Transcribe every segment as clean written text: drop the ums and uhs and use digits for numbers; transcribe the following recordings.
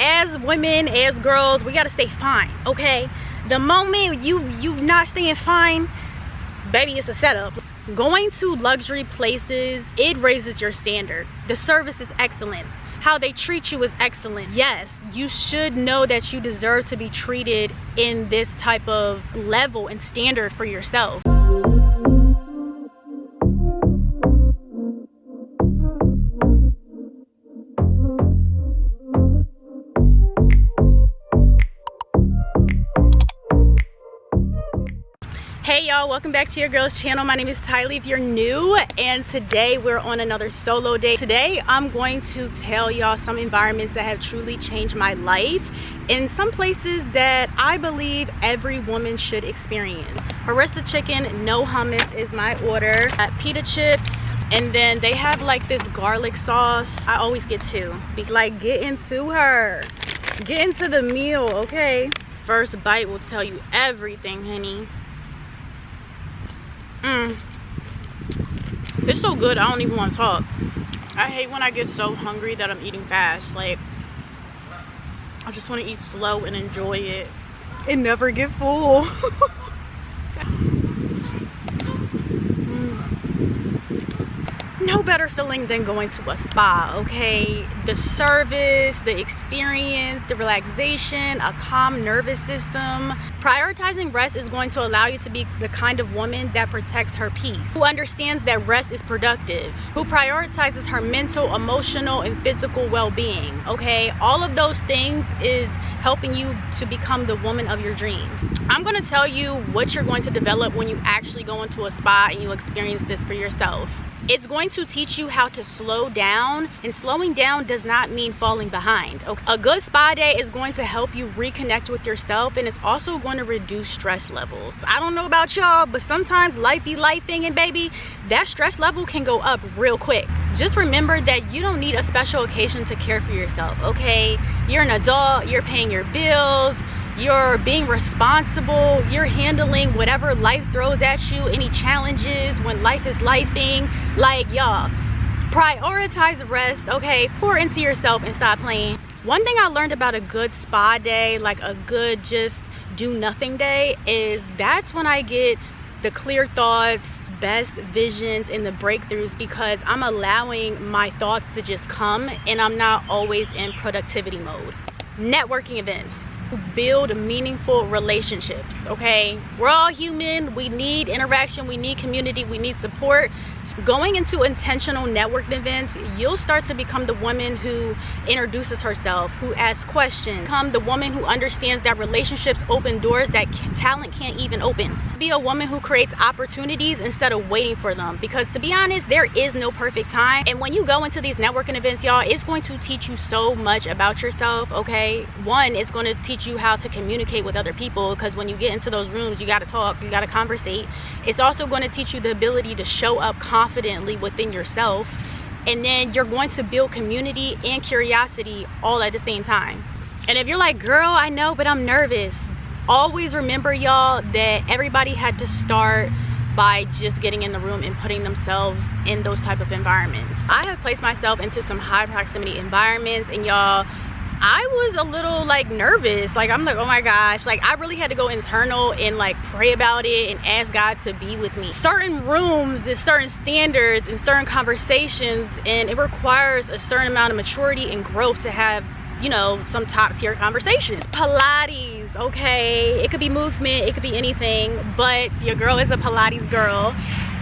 as women, as girls, we gotta stay fine, okay? The moment you not staying fine, baby, it's a setup. Going to luxury places, it raises your standard. The service is excellent. How they treat you is excellent. Yes, you should know that you deserve to be treated in this type of level and standard for yourself. Hey y'all, welcome back to your girl's channel. My name is Tylee if you're new, and today we're on another solo day. Today I'm going to tell y'all some environments that have truly changed my life in some places that I believe every woman should experience. Harissa chicken, no hummus is my order. Pita chips, and then they have like this garlic sauce. I always get two. Like, get into her. Get into the meal, okay? First bite will tell you everything, honey. It's so good, I don't even want to talk. I hate when I get so hungry that I'm eating fast. Like, I just want to eat slow and enjoy it and never get full. No better feeling than going to a spa, okay? The service, the experience, the relaxation, a calm nervous system. Prioritizing rest is going to allow you to be the kind of woman that protects her peace, who understands that rest is productive, who prioritizes her mental, emotional, and physical well-being, okay? All of those things is helping you to become the woman of your dreams. I'm gonna tell you what you're going to develop when you actually go into a spa and you experience this for yourself. It's going to teach you how to slow down, and slowing down does not mean falling behind. Okay? A good spa day is going to help you reconnect with yourself, and it's also going to reduce stress levels. I don't know about y'all, but sometimes life be lifing, and baby, that stress level can go up real quick. Just remember that you don't need a special occasion to care for yourself, okay? You're an adult, you're paying your bills, you're being responsible, you're handling whatever life throws at you, any challenges when life is lifing. Like, y'all, prioritize rest, okay? Pour into yourself and stop playing. One thing I learned about a good spa day, like a good just do nothing day, is that's when I get the clear thoughts, best visions, and the breakthroughs, because I'm allowing my thoughts to just come and I'm not always in productivity mode. Networking events. Build meaningful relationships, okay? We're all human. We need interaction, we need community, we need support. Going into intentional networking events, you'll start to become the woman who introduces herself, who asks questions, become the woman who understands that relationships open doors that talent can't even open. Be a woman who creates opportunities instead of waiting for them, because to be honest, there is no perfect time. And when you go into these networking events, y'all, it's going to teach you so much about yourself, okay? One, it's going to teach you how to communicate with other people, because when you get into those rooms, you got to talk, you got to conversate. It's also going to teach you the ability to show up confidently within yourself, and then you're going to build community and curiosity all at the same time. And if you're like, girl, I know, but I'm nervous, always remember, y'all, that everybody had to start by just getting in the room and putting themselves in those type of environments. I have placed myself into some high proximity environments, and y'all, I was a little like nervous. Like, I'm like, oh my gosh, like I really had to go internal and like pray about it and ask God to be with me. Certain rooms, there's certain standards and certain conversations, and it requires a certain amount of maturity and growth to have, you know, some top tier conversations. Pilates, okay, it could be movement, it could be anything, but your girl is a Pilates girl,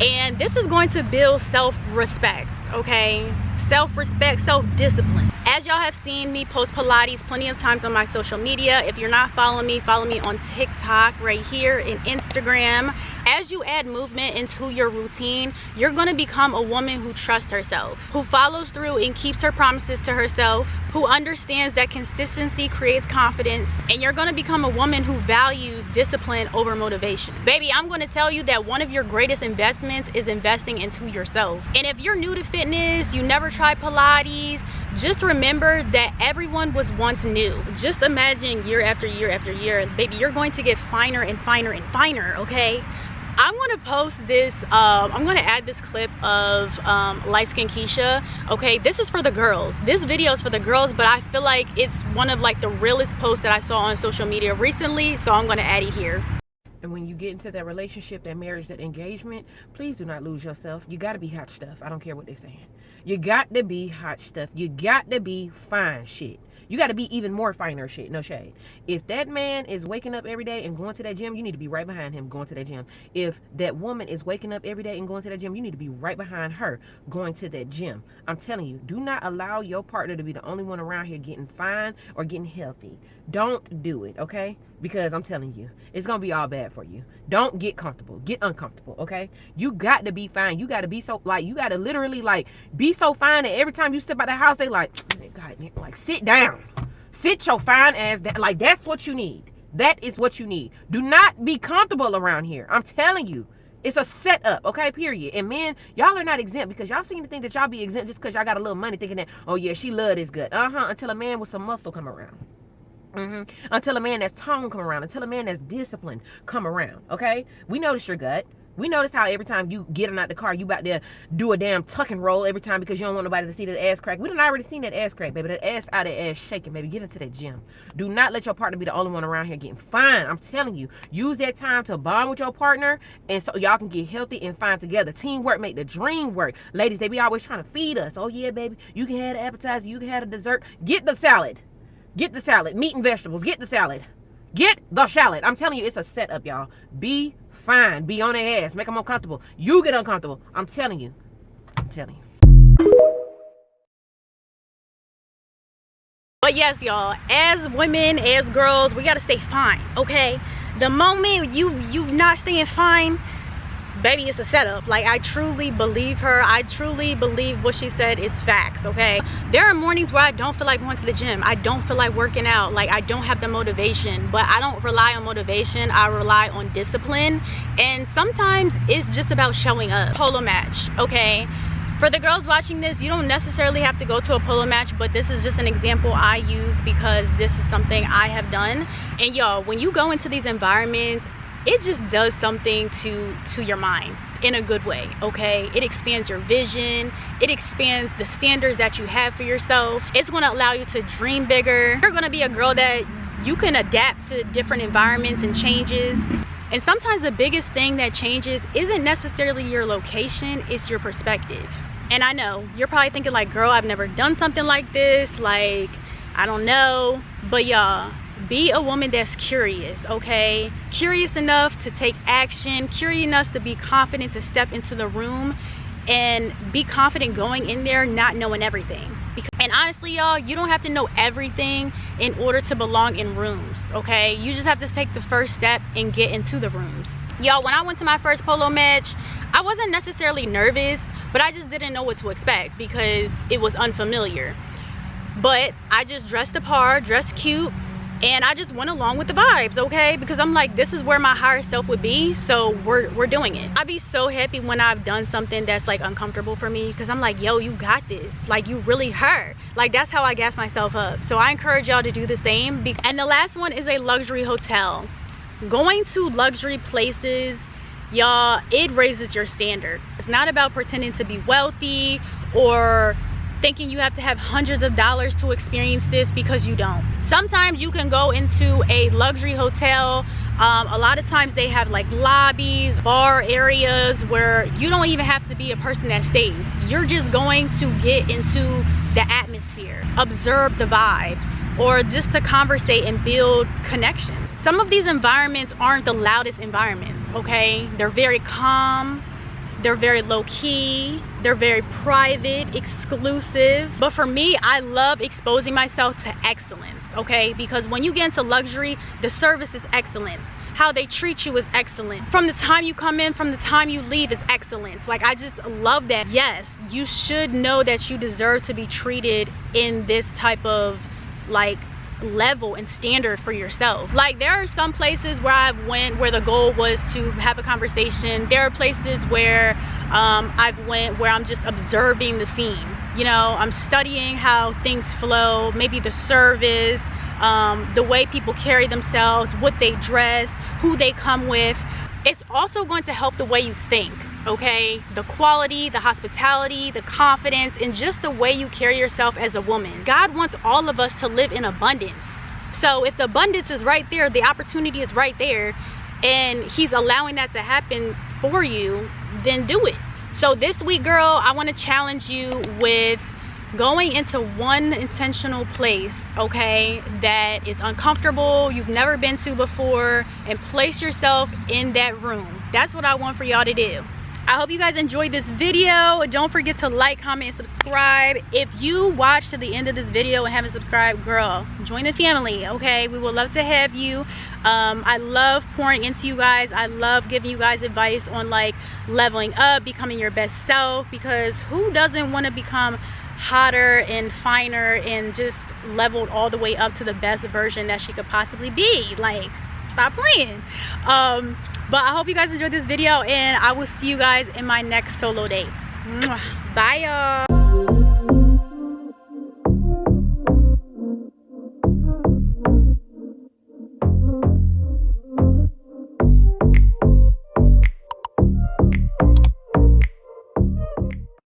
and this is going to build self-respect, okay? Self-respect, self-discipline. As y'all have seen me post Pilates plenty of times on my social media. If you're not following me, follow me on TikTok right here and Instagram. As you add movement into your routine, you're going to become a woman who trusts herself, who follows through and keeps her promises to herself, who understands that consistency creates confidence, and you're going to become a woman who values discipline over motivation. Baby, I'm going to tell you that one of your greatest investments is investing into yourself. And if you're new to fitness, you never tried Pilates, just remember that everyone was once new. Just imagine year after year after year, baby, you're going to get finer and finer and finer, okay? I'm gonna post this, I'm gonna add this clip of light skin Keisha. Okay, this is for the girls. This video is for the girls, but I feel like it's one of like the realest posts that I saw on social media recently, so I'm gonna add it here. And when you get into that relationship, that marriage, that engagement, please do not lose yourself. You got to be hot stuff. I don't care what they're saying. You got to be hot stuff. You got to be fine shit. You got to be even more finer shit. No shade. If that man is waking up every day and going to that gym, you need to be right behind him going to that gym. If that woman is waking up every day and going to that gym, you need to be right behind her going to that gym. I'm telling you, do not allow your partner to be the only one around here getting fine or getting healthy. Don't do it, okay? Because I'm telling you, it's going to be all bad for you. Don't get comfortable. Get uncomfortable, okay? You got to be fine. You got to be so, like, you got to literally, like, be so fine that every time you step out the house, they like, God, like, sit down. Sit your fine ass down. Like, that's what you need. That is what you need. Do not be comfortable around here. I'm telling you. It's a setup, okay, period. And men, y'all are not exempt because y'all seem to think that y'all be exempt just because y'all got a little money thinking that, oh, yeah, she love this good. Until a man with some muscle come around. Until a man that's tone come around. Until a man that's disciplined come around, okay? We notice your gut. We notice how every time you get him out the car, you about to do a damn tuck and roll every time because you don't want nobody to see that ass crack. We done already seen that ass crack, baby. That ass out of ass shaking, baby. Get into that gym. Do not let your partner be the only one around here getting fine. I'm telling you. Use that time to bond with your partner and so y'all can get healthy and fine together. Teamwork make the dream work. Ladies, they be always trying to feed us. Oh, yeah, baby. You can have the appetizer. You can have the dessert. Get the salad. Get the salad. Meat and vegetables. Get the salad. Get the salad. I'm telling you, it's a setup, y'all. Be fine. Be on their ass. Make them uncomfortable. You get uncomfortable. I'm telling you. I'm telling you. But yes, y'all, as women, as girls, we gotta stay fine, okay? The moment you not staying fine, baby, it's a setup. Like, I truly believe her. I truly believe what she said is facts, okay? There are mornings where I don't feel like going to the gym. I don't feel like working out. Like, I don't have the motivation, but I don't rely on motivation. I rely on discipline. And sometimes it's just about showing up. Polo match, okay? For the girls watching this, you don't necessarily have to go to a polo match, but this is just an example I use because this is something I have done. And y'all, when you go into these environments, it just does something to your mind in a good way, okay? It expands your vision. It expands the standards that you have for yourself. It's gonna allow you to dream bigger. You're gonna be a girl that you can adapt to different environments and changes. And sometimes the biggest thing that changes isn't necessarily your location, it's your perspective. And I know, you're probably thinking like, girl, I've never done something like this. Like, I don't know. But y'all, be a woman that's curious, okay? Curious enough to take action, curious enough to be confident to step into the room and be confident going in there not knowing everything. And honestly, y'all, you don't have to know everything in order to belong in rooms, okay? You just have to take the first step and get into the rooms. Y'all, when I went to my first polo match, I wasn't necessarily nervous, but I just didn't know what to expect because it was unfamiliar. But I just dressed the part, dressed cute, and I just went along with the vibes, okay? Because I'm like, this is where my higher self would be, so we're doing it. I'd be so happy when I've done something that's like uncomfortable for me because I'm like, yo, you got this. Like, you really her. Like, that's how I gas myself up. So I encourage y'all to do the same. And the last one is a luxury hotel. Going to luxury places, y'all, it raises your standard. It's not about pretending to be wealthy or thinking you have to have hundreds of dollars to experience this, because you don't. Sometimes you can go into a luxury hotel. A lot of times they have like lobbies, bar areas where you don't even have to be a person that stays. You're just going to get into the atmosphere, observe the vibe, or just to conversate and build connection. Some of these environments aren't the loudest environments, okay? They're very calm. They're very low-key, they're very private, exclusive. But for me, I love exposing myself to excellence, okay? Because when you get into luxury, the service is excellent. How they treat you is excellent. From the time you come in, from the time you leave is excellence. Like, I just love that. Yes, you should know that you deserve to be treated in this type of, like, level and standard for yourself. Like, there are some places where I went where the goal was to have a conversation. There are places where I've went where I'm just observing the scene. You know, I'm studying how things flow, maybe the service, the way people carry themselves, what they dress, who they come with. It's also going to help the way you think, okay? The quality, the hospitality, the confidence, and just the way you carry yourself as a woman. God wants all of us to live in abundance. So if the abundance is right there, the opportunity is right there, and he's allowing that to happen for you, then do it. So this week, girl, I want to challenge you with going into one intentional place, okay, that is uncomfortable, you've never been to before, and place yourself in that room. That's what I want for y'all to do. I hope you guys enjoyed this video. Don't forget to like, comment, and subscribe. If you watched to the end of this video and haven't subscribed, girl, join the family, okay? We would love to have you. I love pouring into you guys. I love giving you guys advice on like leveling up, becoming your best self, because who doesn't want to become hotter and finer and just leveled all the way up to the best version that she could possibly be? Like, stop playing. But I hope you guys enjoyed this video, and I will see you guys in my next solo date. Bye, y'all.